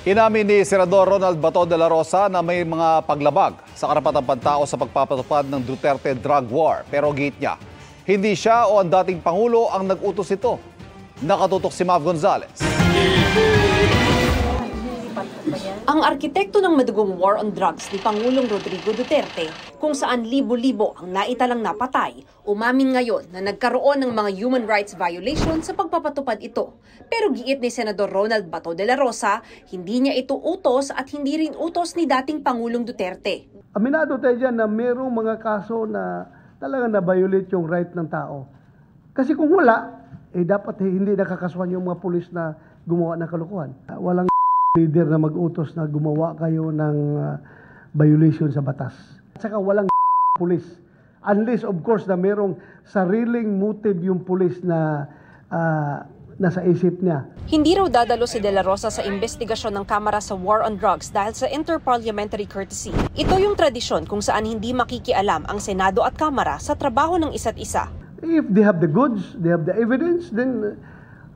Inamin ni Senador Ronald Bato de la Rosa na may mga paglabag sa karapatang pantao sa pagpapatupad ng Duterte drug war. Pero gate niya, hindi siya o ang dating Pangulo ang nag-utos ito. Nakatutok si Mav Gonzalez. Ang arkitekto ng madugong war on drugs ni Pangulong Rodrigo Duterte, kung saan libo-libo ang naitalang napatay, umamin ngayon na nagkaroon ng mga human rights violations sa pagpapatupad ito. Pero giit ni Senador Ronald Bato de la Rosa, hindi niya ito utos at hindi rin utos ni dating Pangulong Duterte. Aminado tayo dyan na mayroong mga kaso na talaga na-violate yung right ng tao. Kasi kung wala, dapat hindi nakakasuhan yung mga pulis na gumawa ng kalokohan. Walang leader na mag-utos na gumawa kayo ng violation sa batas. At saka walang pulis. Unless of course na merong sariling motive yung pulis na nasa isip niya. Hindi raw dadalo si De La Rosa sa investigasyon ng Kamara sa war on drugs dahil sa interparliamentary courtesy. Ito yung tradisyon kung saan hindi makikialam ang Senado at Kamara sa trabaho ng isa't isa. If they have the goods, they have the evidence, then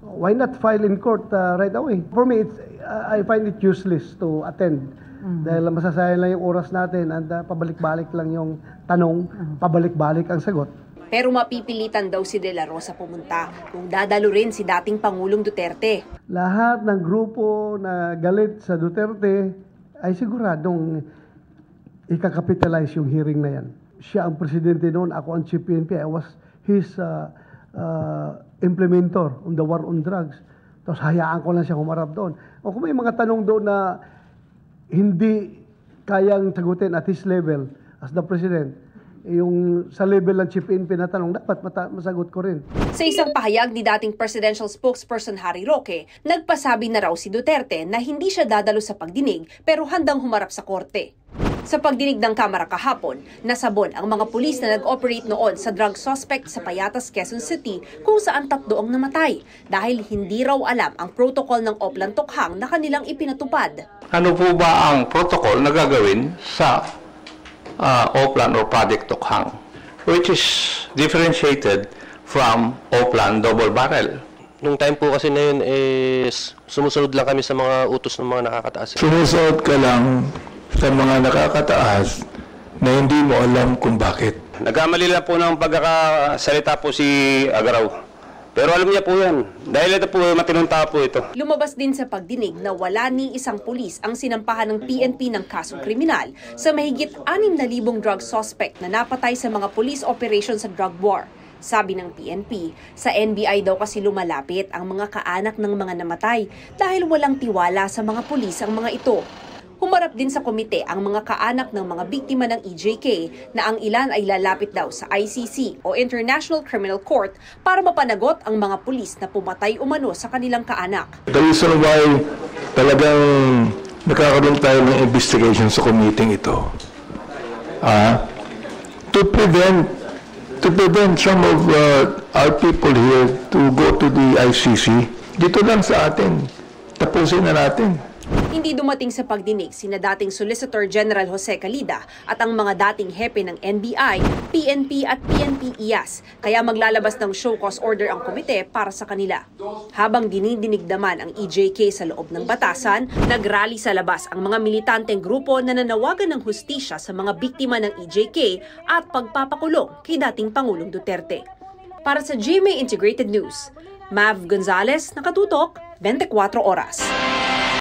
why not file in court right away? For me, I find it useless to attend. Dahil masasayang lang yung oras natin at pabalik-balik lang yung tanong, pabalik-balik ang sagot. Pero mapipilitan daw si De La Rosa pumunta kung dadalo rin si dating Pangulong Duterte. Lahat ng grupo na galit sa Duterte ay siguradong ikakapitalize yung hearing na yan. Siya ang presidente noon, ako ang chief PNP. I was his implementor on the war on drugs. Tapos hayaan ko lang siya humarap doon. O kung may mga tanong doon na hindi kayang sagutin at his level as the president, yung sa level ng chief PNP na tanong, dapat masagot ko rin. Sa isang pahayag ni dating presidential spokesperson Harry Roque, nagpasabi na raw si Duterte na hindi siya dadalo sa pagdinig pero handang humarap sa korte. Sa pagdinig ng Kamara kahapon, nasabon ang mga pulis na nag-operate noon sa drug suspect sa Payatas, Quezon City kung saan 3 ang namatay dahil hindi raw alam ang protocol ng Oplan Tokhang na kanilang ipinatupad. Ano po ba ang protocol na gagawin sa Oplan or Project Tokhang, which is differentiated from Oplan Double Barrel? Nung time po kasi na yun, sumusunod lang kami sa mga utos ng mga nakakataas. Sumusunod ka lang sa mga nakakataas na hindi mo alam kung bakit. Nagkamali lang po ng pagkakasalita po si Agaraw. Pero alam niya po yan. Dahil ito po, matinong tao po ito. Lumabas din sa pagdinig na wala ni isang pulis ang sinampahan ng PNP ng kasong kriminal sa mahigit 6,000 drug suspect na napatay sa mga police operations sa drug war. Sabi ng PNP, sa NBI daw kasi lumalapit ang mga kaanak ng mga namatay dahil walang tiwala sa mga pulis ang mga ito. Humarap din sa komite ang mga kaanak ng mga biktima ng EJK na ang ilan ay lalapit daw sa ICC o International Criminal Court para mapanagot ang mga pulis na pumatay umano sa kanilang kaanak. The reason why talagang nakakaroon tayo ng investigation sa committee ito, to prevent some of our people here to go to the ICC, dito lang sa atin, tapusin na natin. Hindi dumating sa pagdinig sina dating Solicitor General Jose Calida at ang mga dating hepe ng NBI, PNP at PNP-IAS, kaya maglalabas ng show cause order ang komite para sa kanila. Habang dinidinig naman ang EJK sa loob ng batasan, nagrally sa labas ang mga militanteng grupo na nanawagan ng hustisya sa mga biktima ng EJK at pagpapakulong kay dating Pangulong Duterte. Para sa GMA Integrated News, Mav Gonzalez, nakatutok, 24 oras.